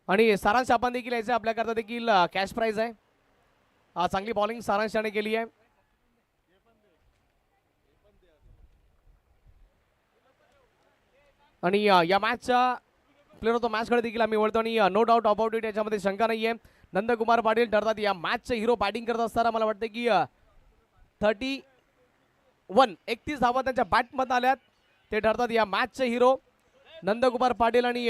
आणि सारांश आपण देखील यायचं आपल्याकरता देखील कॅश प्राइज आहे. चांगली बॉलिंग सारांशाने केली आहे. आणि या मॅचचा प्लेअर ऑफ द मॅचकडे देखील आम्ही वळतो आणि नो डाऊट अबाउट इट याच्यामध्ये शंका नाहीये. नंदकुमार पाटील ठरतात या मॅचचे हिरो. बॅटिंग करत असताना मला वाटतं की 31 धावा त्यांच्या बॅटमध्ये आल्यात. ते ठरतात या मॅचचे हिरो नंदकुमार पाटील. आणि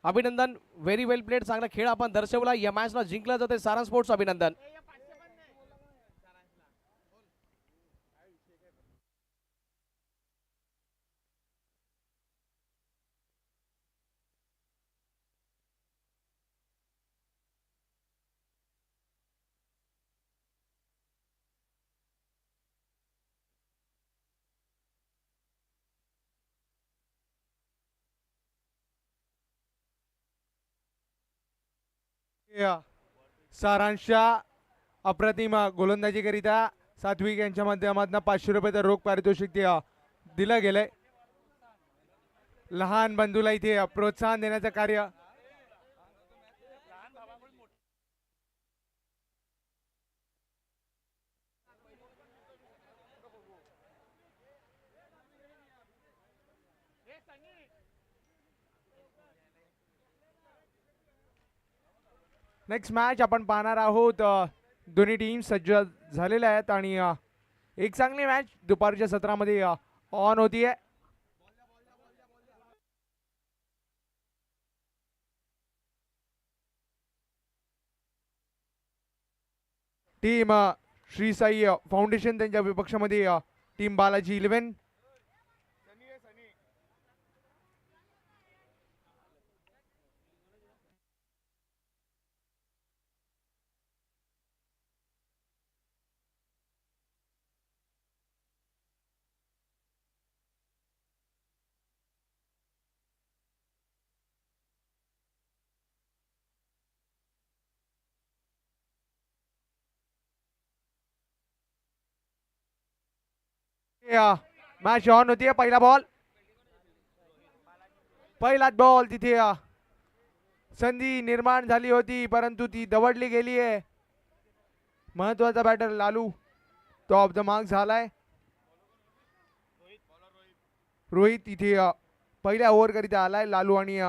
अभिनंदन, व्हेरी वेल प्लेड. चांगला खेळ आपण दर्शवला. या मॅचला जिंकलं जाते सारंग स्पोर्ट्स. अभिनंदन. सारांशच्या अप्रतिम गोलंदाजीकरिता सात्विक यांच्या माध्यमातून 500 रुपयाचं रोख पारितोषिक ते दिलं गेलंय. लहान बंधूला इथे प्रोत्साहन देण्याचं कार्य नेक्स्ट मॅच आपण पाहणार आहोत. दोन्ही टीम सज्ज झालेल्या आहेत आणि एक चांगली मॅच दुपारच्या सत्रामध्ये ऑन होतीये. टीम श्री साई फाउंडेशन त्यांच्या विपक्षामध्ये टीम बालाजी 11. मॅच ऑन होतीये. पहिला बॉल, पहिलाच बॉल. तिथे संधी निर्माण झाली होती परंतु ती दवडली गेली आहे. महत्वाचा बॅटर लालू तो ऑफ द मार्क झालाय. रोहित इथे पहिल्या ओव्हर करिता आलाय. लालू आणि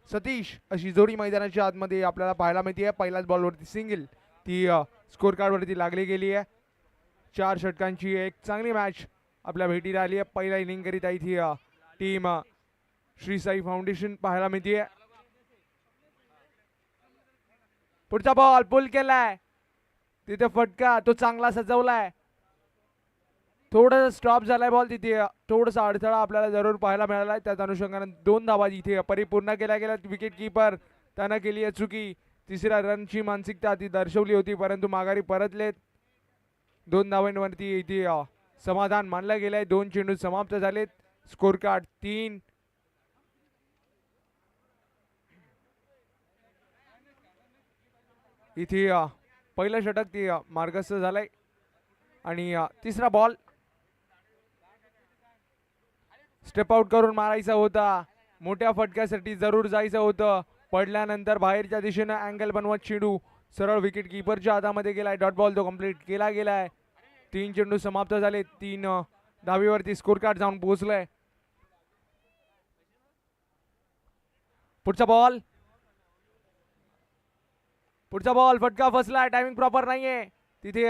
सतीश अशी जोडी मैदानाच्या आतमध्ये आपल्याला पाहायला मिळते. पहिल्याच बॉलवरती सिंगल ती स्कोर कार्ड वरती लागली गेली आहे. 4 षटकांची एक चांगली मॅच आपल्या भेटीला आली आहे. पहिला इनिंग करिता इथे टीम श्री साई फाउंडेशन पाहायला मिळते. पुढचा बॉल पुल केलाय. तिथे फटका तो चांगला सजवलाय. थोडं स्टॉप झालाय बॉल. तिथे थोडासा अडथळा आपल्याला जरूर पाहायला मिळालाय. त्याच अनुषंगाने 2 धावा इथे परिपूर्ण केल्या गेल्या. विकेट किपर त्यानं केली आहे चुकी. तिसऱ्या रनची मानसिकता ती दर्शवली होती परंतु माघारी परतलेत. 2 धावांवरती इथे समाधान मानलं गेलंय. 2 चेंडू समाप्त झालेत. Score card 3. इथे पहिलं षटक ते मार्गस्थ झालंय. आणि तिसरा बॉल स्टेप आउट करून मारायचा होता. मोठ्या फटक्यासाठी जरूर जायचं होतं. पडल्यानंतर बाहेरच्या दिशेनं अँगल बनवत चेंडू सरळ विकेट किपरच्या हातामध्ये गेलाय. डॉट बॉल तो कंप्लीट केला गेलाय. 3 चेंडू समाप्त झाले. 3 धावेवरती स्कोर कार्ड जाऊन पोहोचलाय. पुढचा बॉल, पुढचा बॉल फटका फसलाय. टायमिंग प्रॉपर नाहीये. तिथे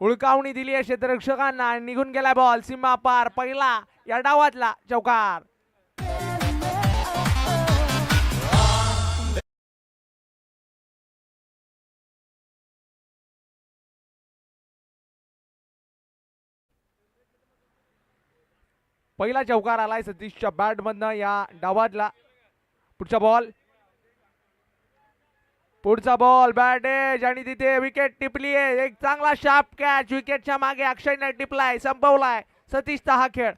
हुळकावणी दिली आहे क्षेत्ररक्षकांना आणि निघून गेलाय बॉल सीमा पार. पहिला या डावातला चौकार. पहिला चौकार आलाय सतीशच्या बॅट मधनं या डावातला. पुढचा बॉल, पुढचा बॉल बॅट एज आणि तिथे विकेट टिपली आहे. एक चांगला शार्प कॅच विकेटच्या मागे अक्षयने टिपलाय. संपवलाय सतीशचा हा खेळ.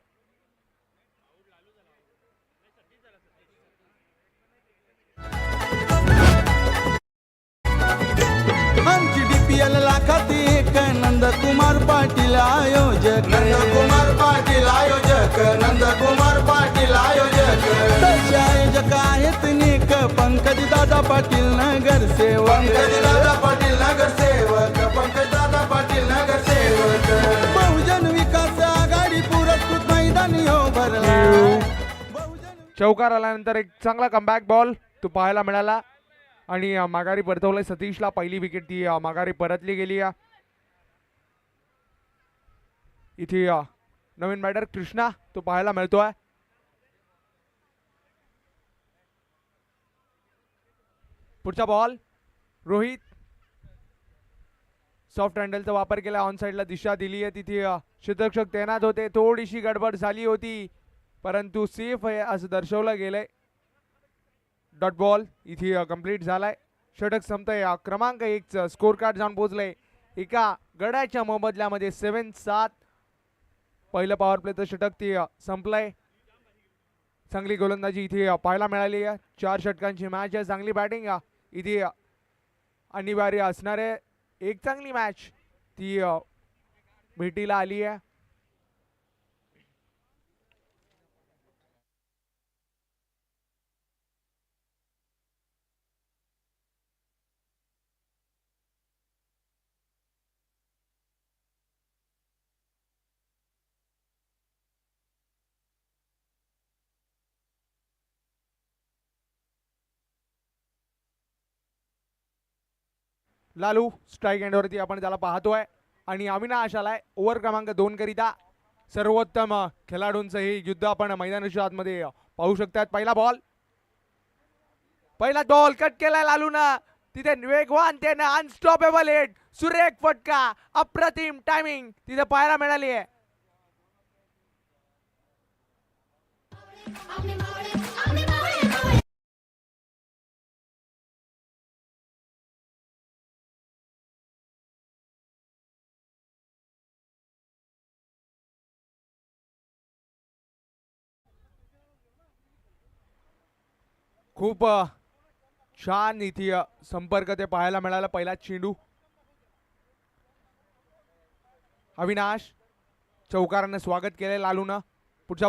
आमची DPL लाखाती एक नंदकुमार पाटील आयोजक. नंदकुमार पाटील आयोजक. नंदकुमार पाटील आयोजक. तसे आयोजक आहेत नेक पंकज दादा पाटील नगरसेवक, पंकजदादा पाटील नगरसेवक, पंकजदादा पाटील नगरसेवक. बहुजन विकास आघाडी पुरस्कृत मैदानी हो भरला. चौकार आल्यानंतर एक चांगला कमबॅक बॉल तो पाहायला मिळाला आणि माघारी परतवलंय सतीशला. पहिली विकेट ती माघारी परतली गेली. इथे नवीन बॅटर कृष्णा तो पाहायला मिळतोय. पुढचा बॉल रोहित सॉफ्ट हँडलचा वापर केला. ऑन साइडला दिशा दिली आहे. तिथे क्षेत्ररक्षक तैनात होते. थोडीशी गडबड झाली होती परंतु सेफ आहे असं दर्शवलं गेलंय. डॉट बॉल इथे कंप्लीट झालाय. षटक संपतंय. क्रमांक 1 स्कोर कार्ड जाऊन पोहोचलंय एका गड्याच्या मोबदल्यामध्ये 7-7. पहिलं पॉवर प्लेचं षटक ते संपलंय. चांगली गोलंदाजी इथे पाहायला मिळाली आहे. 4 षटकांची मॅच आहे. चांगली बॅटिंग इथे अनिवार्य असणार आहे. एक चांगली मॅच ती भेटीला आली आहे. लालू स्ट्राईक एंडवरती आपण त्याला पाहतोय आणि अविनाश आलाय ओव्हर क्रमांक 2 करिता. सर्वोत्तम खेळाडूंचं हे युद्ध आपण मैदानाच्या आतमध्ये पाहू शकतात. पहिला बॉल कट केलाय लालूनं. तिथे वेगवान त्यानं अनस्टॉपेबल हिट, सुरेख फटका, अप्रतिम टायमिंग तिथे पाहायला मिळाली आहे. खूप छान इथे संपर्क ते पाहायला मिळाला. पहिला चेंडू अविनाश चौकाराने स्वागत केलंय लालूनं. पुढचा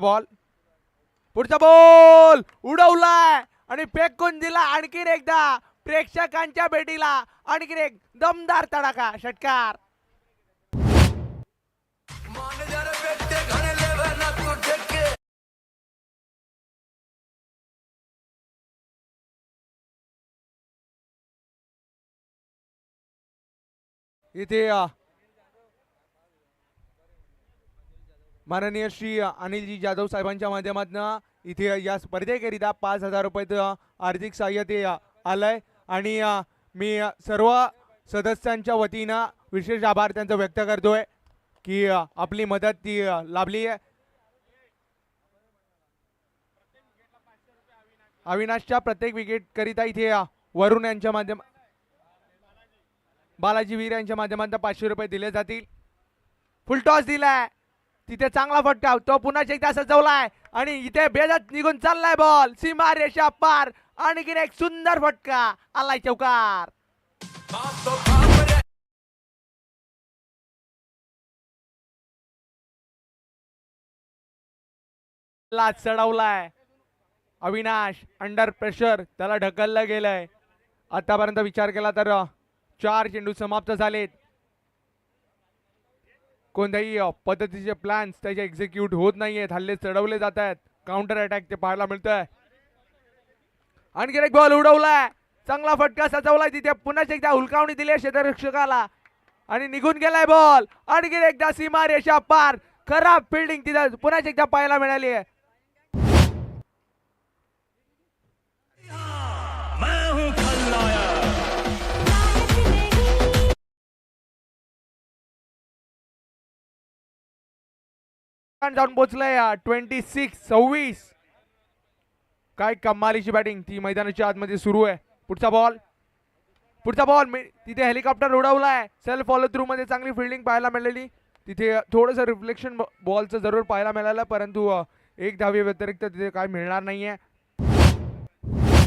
बॉल उडवलाय आणि फेकून दिला. आणखीन एकदा प्रेक्षकांच्या भेटीला आणखीन एक दमदार तडाखा षटकार. इथे माननीय श्री अनिलजी जाधव साहेबांच्या माध्यमातून इथे या स्पर्धेकरिता 5,000 रुपयाचं आर्थिक सहाय्य ते आलंय आणि मी सर्व सदस्यांच्या वतीनं विशेष आभार त्यांचा व्यक्त करतोय की आपली मदत ती लाभली आहे. अविनाशच्या प्रत्येक विकेट करिता इथे वरुण यांच्या माध्यम बालाजी वीर यांच्या माध्यमातून 500 रुपये दिले जातील. फुल टॉस दिलाय. तिथे चांगला फटका तो पुन्हा एकदा सजवलाय आणि इथे बेजत निघून चाललाय बॉल. सीमा रेषा पार. आणखीन एक सुंदर फटका आलाय चौकार. चढवलाय अविनाश. अंडर प्रेशर त्याला ढकललं गेलंय. आतापर्यंत विचार केला तर 4 चेंडू समाप्त झालेत. कोणत्याही पद्धतीचे प्लॅन्स त्याचे एक्झिक्यूट होत नाहीयेत. हल्ले चढवले जात आहेत. काउंटर अटॅक ते पाहायला मिळतंय. आणखी एक बॉल उडवलाय. चांगला फटका सजवलाय. तिथे पुन्हा एकदा हुलकावणी दिली क्षेत्ररक्षकाला आणि निघून गेलाय बॉल. आणखी एकदा सीमा रेषा पार. खराब फिल्डिंग तिथे पुन्हा एकदा पाहायला मिळाली आहे. जाऊन पोहोचलंय 26-26. काय कमालीची बॅटिंग ती मैदानाच्या आतमध्ये सुरू आहे. पुढचा बॉल तिथे हेलिकॉप्टर उडवलाय. सेल्फ फॉलो थ्रू मध्ये चांगली फिल्डिंग पाहायला मिळाली. तिथे थोडंसं रिफ्लेक्शन बॉलचं जरूर पाहायला मिळालं परंतु एक धावे व्यतिरिक्त तिथे काय मिळणार नाहीये.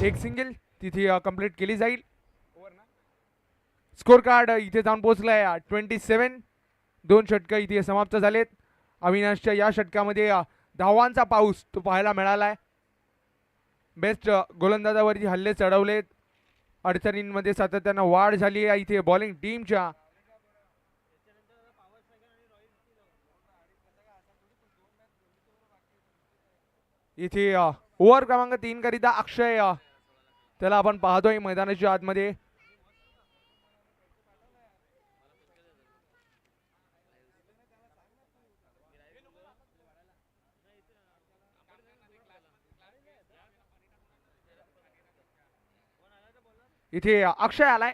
एक सिंगल तिथे कंप्लीट केली जाईल. स्कोर कार्ड इथे जाऊन पोहोचलाय 27. 2 षटकं इथे समाप्त झालेत. अविनाशच्या या षटकामध्ये धावांचा पाऊस तो पाहायला मिळालाय. बेस्ट गोलंदाजावरती हल्ले चढवलेत. अडचणींमध्ये सातत्यानं वाढ झाली आहे इथे बॉलिंग टीमच्या. इथे ओव्हर क्रमांक 3 करिता अक्षय त्याला आपण पाहतोय मैदानाच्या आतमध्ये. इथे अक्षय आलाय.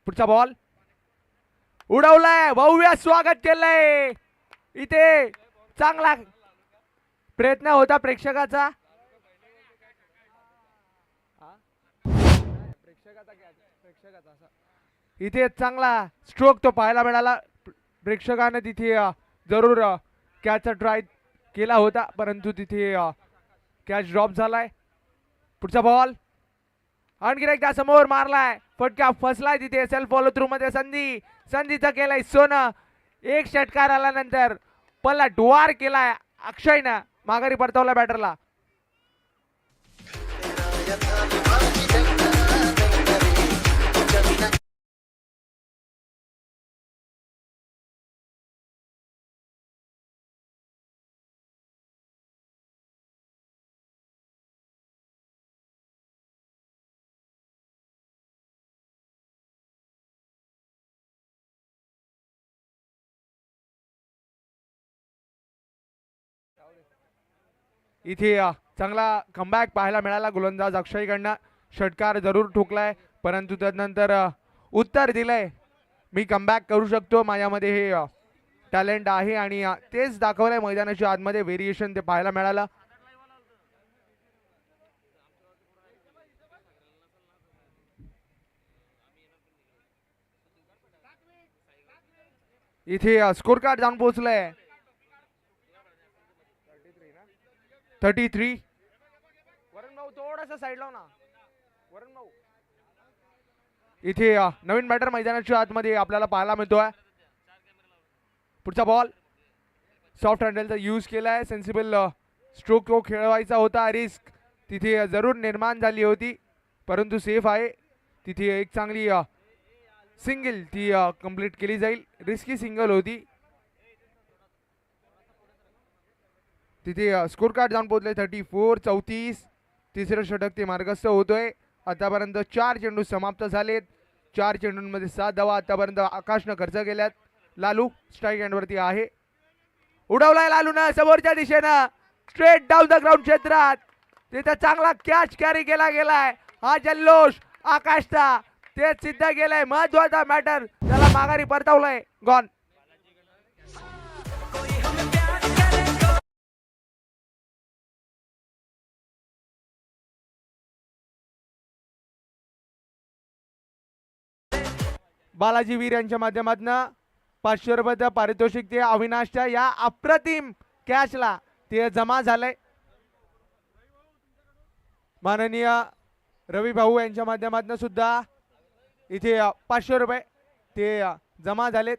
पुढचा बॉल उडवलाय. भव्य स्वागत केलंय. इथे चांगला प्रयत्न होता प्रेक्षकाचा. इथे चांगला स्ट्रोक तो पाहायला मिळाला. प्रेक्षकाने तिथे जरूर कॅचचा ट्राय केला होता परंतु तिथे कॅच ड्रॉप झालाय. पुढचा बॉल आणखी एकदा समोर मारलाय. फटका फसलाय तिथे. सेल्फ फॉलो थ्रू मध्ये संधीचा केलाय सोनं. एक षटकार आल्यानंतर पलट वार केलाय अक्षयनं. माघारी परतवला बॅटरला. इथे चांगला कमबॅक पाहायला मिळाला गोलंदाज अक्षयकडनं. षटकार जरूर ठोकलाय परंतु त्यानंतर उत्तर दिलंय मी कमबॅक करू शकतो. माझ्यामध्ये हे टॅलेंट आहे आणि तेच दाखवलंय मैदानाच्या आतमध्ये. व्हेरिएशन ते पाहायला मिळालं. इथे स्कोर कार्ड जाऊन पोहोचलंय 33. वरुण भाऊ थोडासा साईड लाव ना. वरुण भाऊ इथे नवीन बॅटर मैदानाच्या आतमध्ये आपल्याला पाहायला मिळतोय. पुढचा बॉल सॉफ्ट हँडलचा यूज केलाय. सेन्सिबल स्ट्रोक तो खेळवायचा होता. रिस्क तिथे जरूर निर्माण झाली होती परंतु सेफ आहे. तिथे एक चांगली सिंगल ती कंप्लीट केली जाईल. रिस्की सिंगल होती. तिथे स्कोर कार्ड जाऊन पोहोचले 34. 34. तिसरं षटक ते मार्गस्थ होतोय. आतापर्यंत 4 चेंडू समाप्त झालेत. 4 चेंडूंमध्ये 7 धावा आतापर्यंत आकाशनं खर्च केल्यात. लालू स्ट्राईक एंडवरती आहे. उडवलाय लालूनं समोरच्या दिशेनं स्ट्रेट डाऊन द ग्राउंड क्षेत्रात. तिथे चांगला कॅच कॅरी केला गेलाय. हा जल्लोष आकाशचा ते सिद्ध केलंय. महत्वाचा मॅटर त्याला माघारी परतवलंय. गॉन. बालाजी वीर यांच्या माध्यमातून 500 रुपयाचं पारितोषिक ते अविनाशच्या या अप्रतिम कॅचला ते जमा झालंय. माननीय रवी भाऊ यांच्या माध्यमातून सुद्धा इथे 500 रुपये ते जमा झालेत.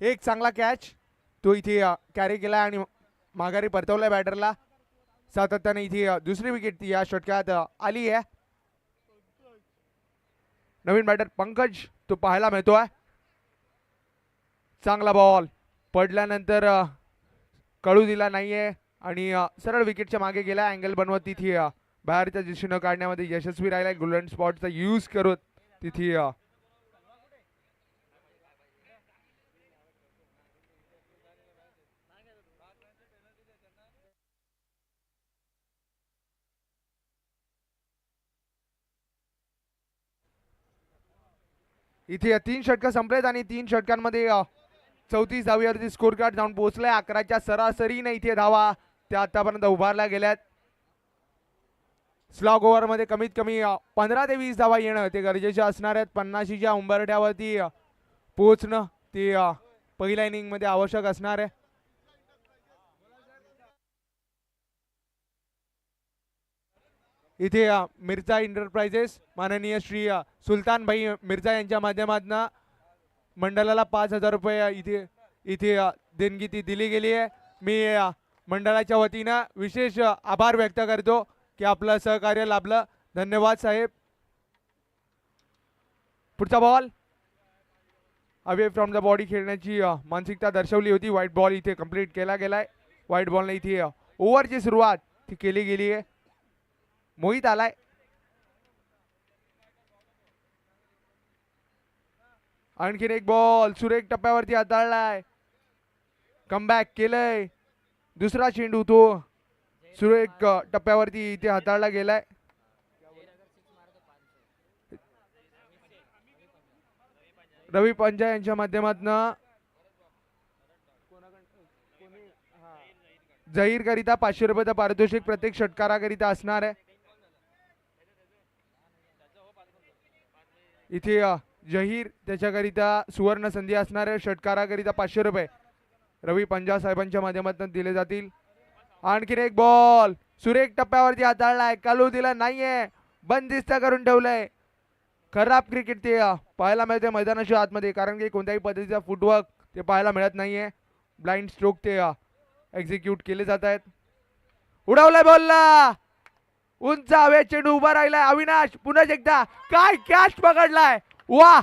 एक चांगला कॅच तो इथे कॅरी केला आणि माघारी परतवलाय बॅटरला. सातत्याने इथे दुसरी विकेट या षटकात आली आहे. नवीन बॅटर पंकज तो पाहायला मिळतोय. चांगला बॉल पडल्यानंतर कळू दिला नाहीये आणि सरळ विकेटच्या मागे गेला. अँगल बनवत तिथे बाहेरच्या दिशेनं काढण्यामध्ये यशस्वी राहिलाय. गोल्डन स्पॉटचा यूज करत तिथे इथे 3 षटकं संपलेत आणि 3 षटकांमध्ये 34 धाव्यावरती स्कोर कार्ड जाऊन पोहोचलाय. 11च्या सरासरीने इथे धावा त्या आतापर्यंत उभारल्या गेल्यात. स्लॉग ओव्हर मध्ये कमीत कमी 15 ते 20 धावा येणं ते गरजेचे असणार आहेत. 50च्या उंबरठ्यावरती पोहोचणं ते पहिल्या इनिंग मध्ये आवश्यक असणार आहे. इथे मिर्झा इंटरप्राइजेस माननीय श्री सुलतान भाई मिर्झा यांच्या माध्यमातून मंडळाला 5,000 रुपये इथे इथे देणगी ती दिली गेली आहे. मी मंडळाच्या वतीनं विशेष आभार व्यक्त करतो की आपलं सहकार्य लाभलं. धन्यवाद साहेब. पुढचा ball away from the body खेळण्याची मानसिकता दर्शवली होती. व्हाईट बॉल इथे कंप्लीट केला गेलाय. व्हाईट बॉलने इथे ओव्हरची सुरुवात ती केली गेली आहे. मोहित आलाय. आणखीन एक बॉल सुरेख टप्प्यावरती हाताळलाय. कमबॅक केलंय. दुसरा चेंडू तो सुरेख टप्प्यावरती इथे हाताळला गेलाय. रवी पंजा यांच्या माध्यमातून जहीर करिता 500 रुपयाचं पारितोषिक प्रत्येक षटकाराकरिता असणार आहे. इथे जहीर त्याच्याकरिता सुवर्ण संधी असणार आहे. षटकाराकरिता 500 रुपये रवी पंजा साहेबांच्या माध्यमातून दिले जातील. आणखीन एक बॉल सुरेख टप्प्यावरती हाताळलाय. कालू दिला नाहीये. बंदिस्त करून ठेवलंय. खराब क्रिकेट ते पाहायला मिळते मैदानाच्या आतमध्ये, कारण की कोणत्याही पद्धतीचा फुटवर्क ते पाहायला मिळत नाहीये. ब्लाइंड स्ट्रोक ते एक्झिक्यूट केले जात आहेत. उडवलाय बॉलला. उंच हवेत चेंडू उभा राहिलाय. अविनाश पुन्हा एकदा काय कॅच पकडलाय. वा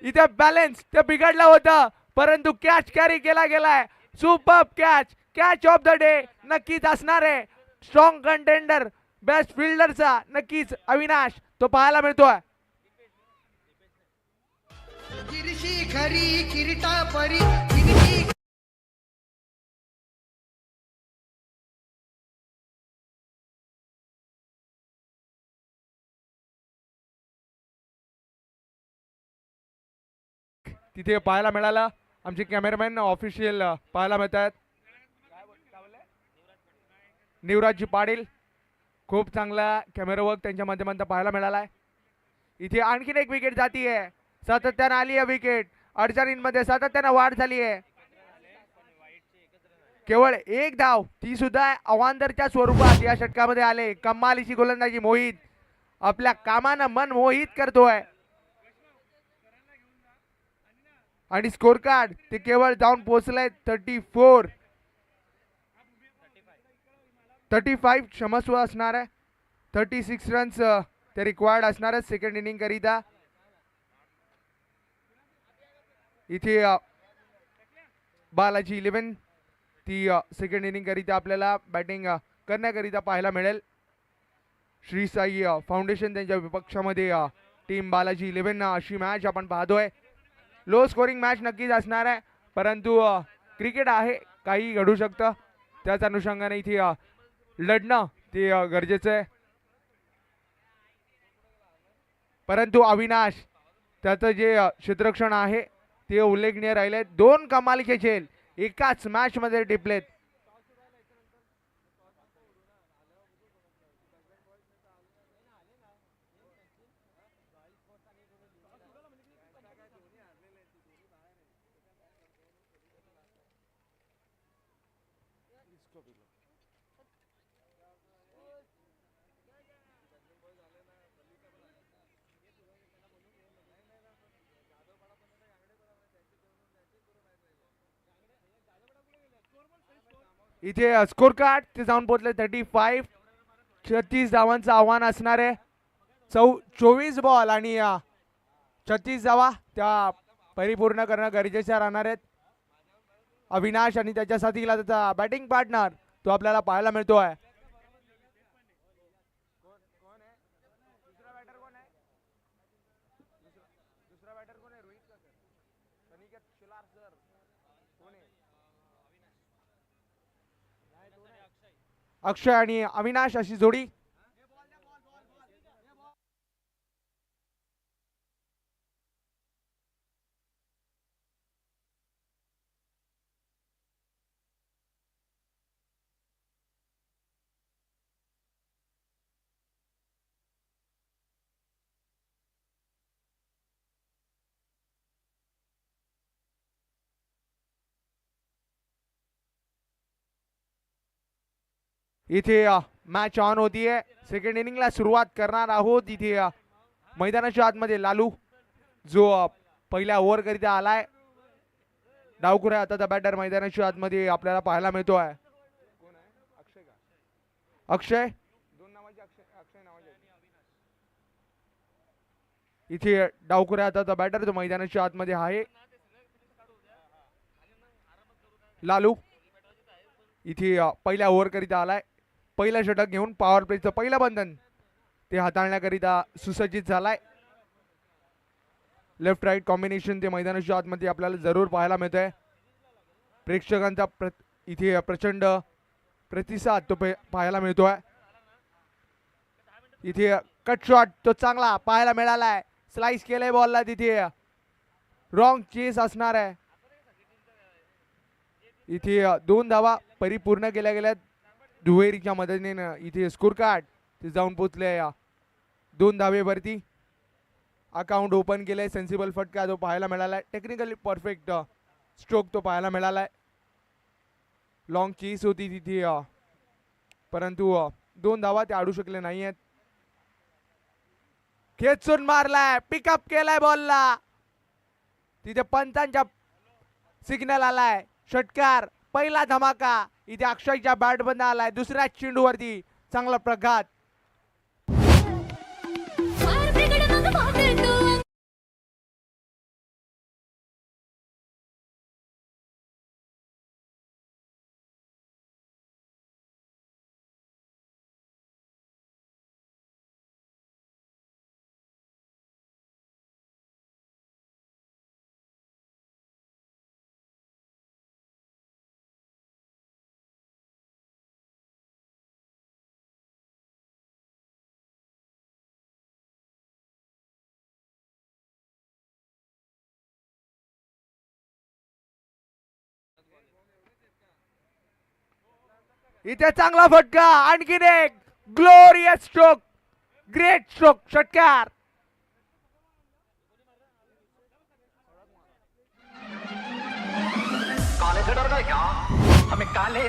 इथे बॅलन्स ते बिघडलं होतं, परंतु कॅच कॅरी केला गेलाय. Super catch. Catch of the day नक्कीच असणार आहे. स्ट्रॉंग कंटेंडर बेस्ट फिल्डरचा नक्कीच अविनाश तो पाहायला मिळतोय. किरीशी खरी किरीटा परी किरीशी तिथे पाहायला मिळाला. आमचे कॅमेरामॅन ऑफिशियल पाहायला मिळत आहेत. निवराजी पाटील खूप चांगला कॅमेरा वर्क त्यांच्या माध्यमातून पाहायला मिळाला आहे. इथे आणखीन एक विकेट जातीये. सातत्यानं आली आहे विकेट. अडचणींमध्ये सातत्यानं वाढ झाली आहे. केवळ एक धाव ती सुद्धा अवांतरच्या स्वरूपात या षटकामध्ये आले. कमालीची गोलंदाजी मोहित आपल्या कामानं मन मोहित करतोय. आणि स्कोर कार्ड ते केवळ जाऊन पोहोचलंय 35 क्षमस्व असणार आहे. 36 रन्स ते रिक्वायर्ड असणार आहे सेकंड इनिंग करिता. इथे बालाजी 11 ती सेकंड इनिंग करिता आपल्याला बॅटिंग करण्याकरिता पाहायला मिळेल. श्री साई फाउंडेशन त्यांच्या विपक्षामध्ये टीम बालाजी 11 अशी मॅच आपण पाहतोय. लो स्कोरिंग मॅच नक्कीच असणार आहे, परंतु क्रिकेट आहे, काही घडू शकतं. त्याच अनुषंगाने इथे लढणं ते गरजेचं आहे. परंतु अविनाश त्याचं जे क्षेत्ररक्षण आहे ते उल्लेखनीय राहिले. 2 कमालीचे झेल एकाच मॅच मध्ये टिपलेत. इथे स्कोर कार्ड ते जाऊन पोहोचले 35. 36 धावांचं आव्हान असणार आहे. 24 बॉल आणि 36 धावा त्या परिपूर्ण करणं गरजेच्या राहणार आहेत. अविनाश आणि त्याच्या साथीला त्याचा बॅटिंग पार्टनर तो आपल्याला पाहायला मिळतोय. अक्षय आणि अविनाश अशी जोडी. इथे मॅच ऑन होतीये. सेकंड इनिंगला सुरुवात करणार आहोत. इथे मैदानाच्या आतमध्ये लालू जो पहिल्या ओव्हर करिता आलाय डावखुऱ्या हाताचा बॅटर मैदानाच्या आतमध्ये आपल्याला पाहायला मिळतो आहे. अक्षय इथे डावखुऱ्या हाताचा बॅटर तो मैदानाच्या आतमध्ये आहे. लालू इथे पहिल्या ओव्हर करिता आलाय. पहिला षटक घेऊन पॉवर प्लेचं पहिलं बंधन ते हाताळण्याकरिता सुसज्जित झालाय. लेफ्ट राईट कॉम्बिनेशन ते मैदानाच्या आतमध्ये आपल्याला जरूर पाहायला मिळतंय. प्रेक्षकांचा इथे प्रचंड प्रतिसाद तो पाहायला मिळतोय. इथे कट शॉट तो चांगला पाहायला मिळालाय. स्लाइस केलंय बॉलला. तिथे रॉंग चेस असणार आहे. इथे 2 धावा परिपूर्ण केल्या गेल्यात. दुहेरीच्या मदतीने इथे स्कोर कार्ड ते जाऊन पोचले 2 धावेवरती. अकाउंट ओपन केलंय. सेन्सिबल फटका जो पाहायला मिळालाय. टेक्निकली परफेक्ट स्ट्रोक तो पाहायला मिळालाय. लॉंग चेस होती तिथे परंतु 2 धावा ते आडू शकले नाहीयेत. खेचून मारलाय. पिकअप केलाय बॉलला. तिथे पंचांच्या सिग्नल आलाय. षटकार पहिला धमाका इथे अक्षयच्या बॅट बंद आलाय. दुसऱ्या चेंडूवरती चांगला प्रघात. इथे चांगला फटका. आणखीन एक ग्लोरियस स्ट्रोक. Great stroke. षटकार. काले से डर गए क्या? हमें काले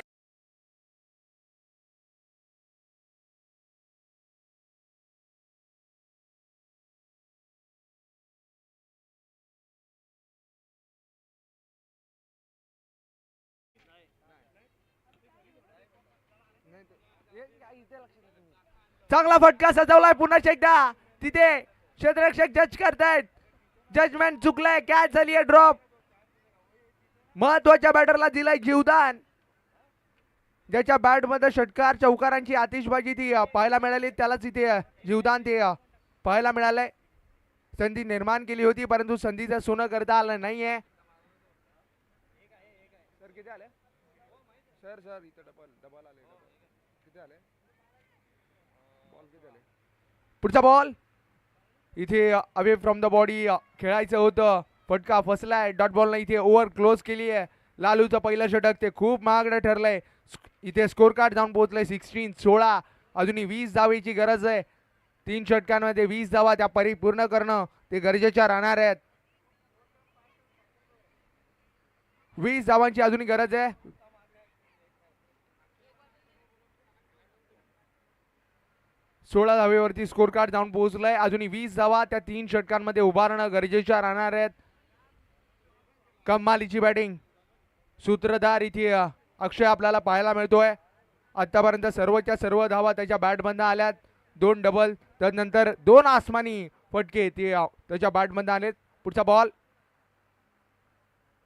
चांगला फटका सजवलाय पुन्हा एकदा. तिथे क्षेत्ररक्षक जज करतायत. जजमेंट चुकलंय. कॅच झाली आहे ड्रॉप. महत्वाच्या बॅटरला दिलाय जीवदान. ज्याच्या बॅट मध्ये षटकार चौकारांची आतिषबाजी ती पाहायला मिळाली त्यालाच इथे जीवदान ते पाहायला मिळालंय. संधी निर्माण केली होती परंतु संधीचं सोनं करता आलं नाहीये. सर किती आले? सर इथं डबल आले. किती आले? पुढचा बॉल इथे अवे फ्रॉम द बॉडी खेळायचं होतं. फटका फसलाय. डॉट बॉलने इथे ओव्हर क्लोज केली आहे. लालूचं पहिलं षटक ते खूप महागडं ठरलंय. इथे स्कोर कार्ड जाऊन पोहोचलंय 16. अजूनही 20 धावेची गरज आहे. 3 षटकांमध्ये 20 धावा त्या परिपूर्ण करणं ते गरजेच्या राहणार आहेत. 20 धावांची अजूनही गरज आहे. 16 धावेवरती स्कोर कार्ड जाऊन पोहोचलाय. अजूनही 20 धावा त्या 3 षटकांमध्ये उभारणं गरजेच्या राहणार आहेत. कमालीची बॅटिंग. सूत्रधार इथे अक्षय आपल्याला पाहायला मिळतोय. आतापर्यंत सर्वच्या सर्व धावा त्याच्या बॅटमधनं आल्यात. 2 डबल त्यानंतर 2 आसमानी फटके ते त्याच्या बॅटमधनं आलेत. पुढचा बॉल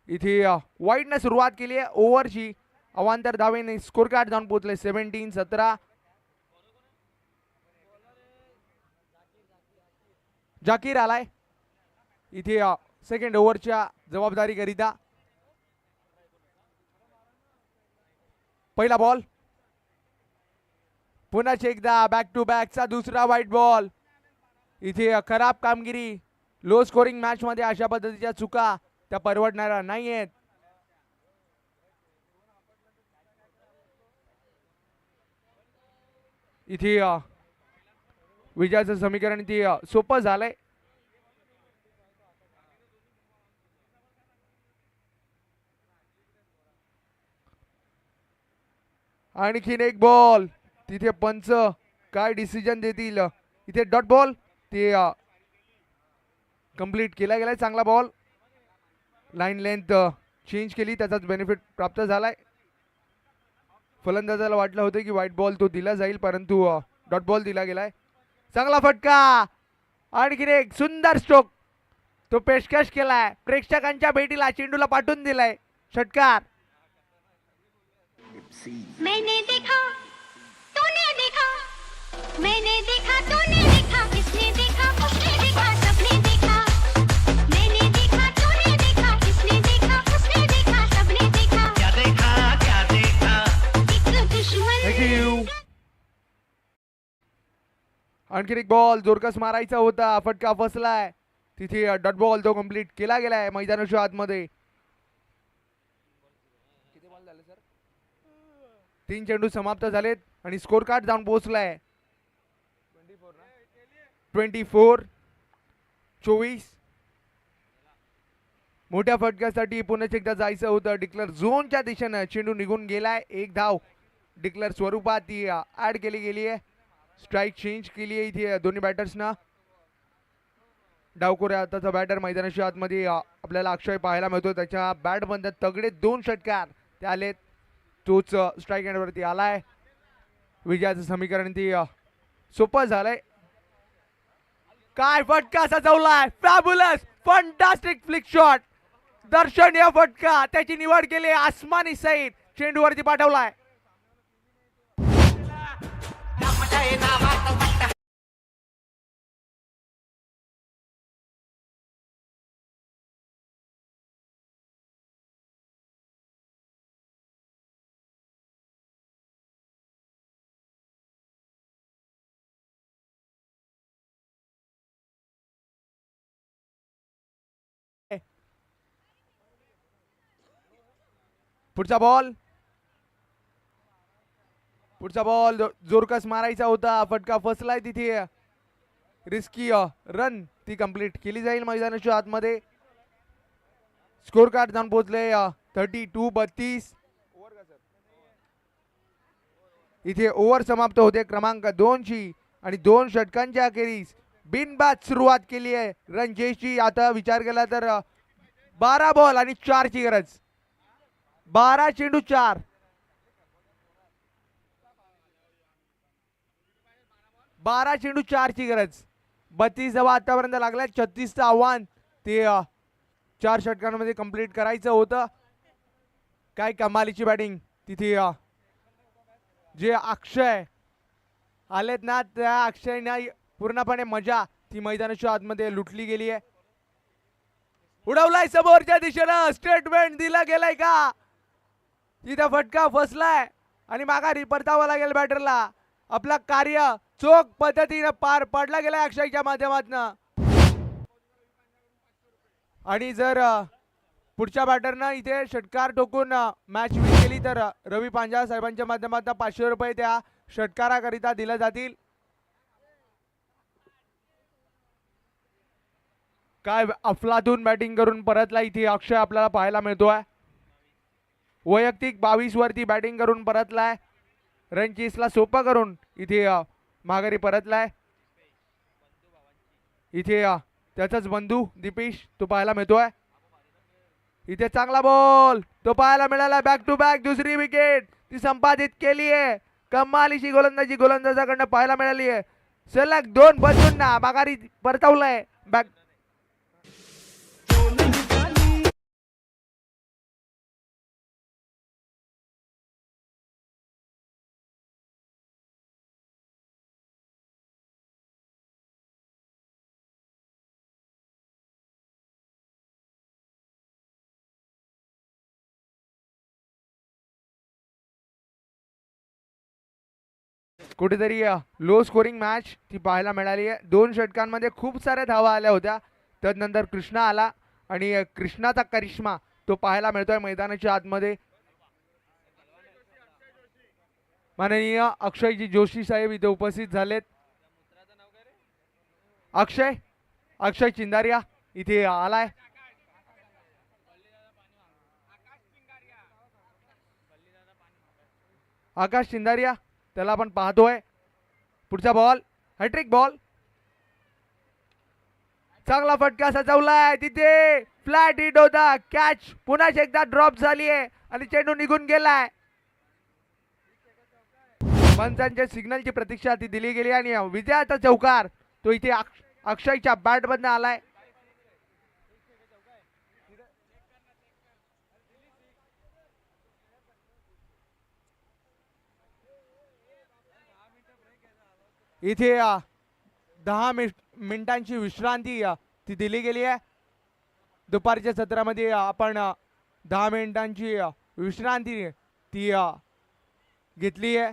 इथे वाईडने सुरुवात केली आहे ओव्हरची. अवांतर धावेने स्कोर कार्ड जाऊन पोहोचले 17. जाकीर आलाय इथे सेकंड ओव्हरच्या जबाबदारी करिता. पहिला बॉल पुन्हा एकदा बॅक टू बॅकचा दुसरा वाईट बॉल. इथे खराब कामगिरी. लो स्कोरिंग मॅच मध्ये अशा पद्धतीच्या चुका त्या परवडणाऱ्या नाहीयेत. इथे विजयाचं समीकरण ती सोपं झालंय. आणखीन एक बॉल. तिथे पंच काय डिसिजन देतील. इथे डॉट बॉल ते कंप्लीट केला गेलाय. चांगला बॉल. लाईन लेंथ चेंज केली, त्याचाच बेनिफिट प्राप्त झालाय. फलंदाजाला वाटलं होतं की व्हाईट बॉल तो दिला जाईल, परंतु डॉट बॉल दिला गेलाय. चांगला फटका, आणखीन एक सुंदर स्ट्रोक तो पेशकश केलाय. प्रेक्षकांच्या भेटीला चेंडूला पाठवून दिलाय. षटकार. मैंने देखा तूने देखा, मैंने देखा तूने देखा, किसने देखा उसने देखा, सबने देखा. मैंने देखा तूने देखा, किसने देखा उसने देखा, सबने देखा. क्या देखा एक दुश्मन थँक्यू. आणखीन एक बॉल जोरकस मारायचा होता, फटका फसलाय. तिथे डॉट बॉल तो कंप्लीट केला गेलाय मैदानाच्या आतमध्ये. 3 चेंडू समाप्त झालेत आणि स्कोर कार्ड जाऊन पोहोचलाय 24. मोठ्या फटक्यासाठी पुन्हा एकदा जायचं होतं. डिक्लेअर झोनच्या दिशेनं चेंडू निघून गेलाय. 1 धाव डिक्लेअर स्वरूपात ती ऍड केली गेली आहे. स्ट्राईक चेंज केली आहे इथे दोन्ही बॅटर्सना. डावखोरे आताचा बॅटर मैदानाच्या आतमध्ये आपल्याला अक्षय पाहायला मिळतो. त्याच्या बॅटमध्ये तगडे 2 षटकार ते आलेत. तोच स्ट्राईक एंडवरती आलाय. विजयाचं समीकरण ती सोपं झालंय. काय फटका सजवलाय, फॅब्युलस फंटास्टिक फ्लिक शॉट. दर्शनीय फटका, त्याची निवड केली आसमानी सईद, चेंडूवरती पाठवलाय. पुढचा बॉल जोरकस मारायचा होता, फटका फसलाय. तिथे रिस्की रन ती कंप्लीट केली जाईल मैदानाच्या आतमध्ये. स्कोर कार्ड जाऊन पोहोचले 32. इथे ओव्हर समाप्त होते क्रमांक 2 ची आणि 2 षटकांच्या अखेरीस बिनबाद सुरुवात केली आहे रणजेशची. आता विचार केला तर 12 बॉल आणि 4 ची गरज. 12 चेंडू 4. 12 चेंडू 4 ची गरज. 32 धावा आतापर्यंत लागल्या. 36चं आव्हान ते 4 षटकांमध्ये कंप्लीट करायचं होतं. काय कमालीची बॅटिंग तिथे. जे अक्षय आलेत ना, त्या अक्षयना पूर्णपणे मजा ती मैदानाच्या आतमध्ये लुटली गेली आहे. उडवलाय समोरच्या दिशेनं, स्टेटमेंट दिला गेलाय का. तिथे फटका फसलाय आणि माघारी परतावा लागेल बॅटरला. आपला कार्य चोख पद्धतीने पार पडला गेलाय अक्षयच्या माध्यमातून. आणि जर पुढच्या बॅटरनं इथे षटकार ठोकून मॅच विन केली तर रवी पांजा साहेबांच्या माध्यमातून 500 रुपये त्या षटकाराकरिता दिले जातील. काय अफलातून बॅटिंग करून परतला इथे अक्षय आपल्याला पाहायला मिळतोय. वैयक्तिक 22 वरती बॅटिंग करून परतलाय. रणचेसला सोपं करून इथे माघारी परतलाय. इथे त्याचाच बंधू दीपेश तो पाहायला मिळतोय. इथे चांगला बॉल तो पाहायला मिळाला. बॅक टू बॅक दुसरी विकेट ती संपादित केली आहे. कमालीची गोलंदाजी गोलंदाजाकडनं पाहायला मिळाली आहे. सलग 2 बंधूंना माघारी परतवलंय. बॅक कुठेतरी लो स्कोरिंग मॅच ती पाहायला मिळाली आहे. 2 षटकांमध्ये खूप साऱ्या धावा आल्या होत्या. त्यानंतर कृष्णा आला आणि कृष्णाचा करिश्मा तो पाहायला मिळतोय मैदानाच्या आतमध्ये. माननीय अक्षयजी जोशी साहेब इथे उपस्थित झालेत. अक्षय चिंदारिया इथे आलाय. आकाश चिंदारिया त्याला आपण पाहतोय. पुढचा बॉल हॅट्रिक बॉल. चांगला फटका सजवलाय तिथे फ्लॅट हिट होता कॅच पुन्हा एकदा ड्रॉप झाली आहे आणि चेंडू निघून गेलाय पंचांच्या सिग्नलची प्रतीक्षा ती दिली गेली आणि विजयाचा चौकार तो इथे अक्षयच्या बॅट मधनं आलाय इथे 10 मिनिटांची विश्रांती ती दिली गेली आहे दुपारच्या सत्रामध्ये आपण 10 मिनिटांची विश्रांती ती घेतली आहे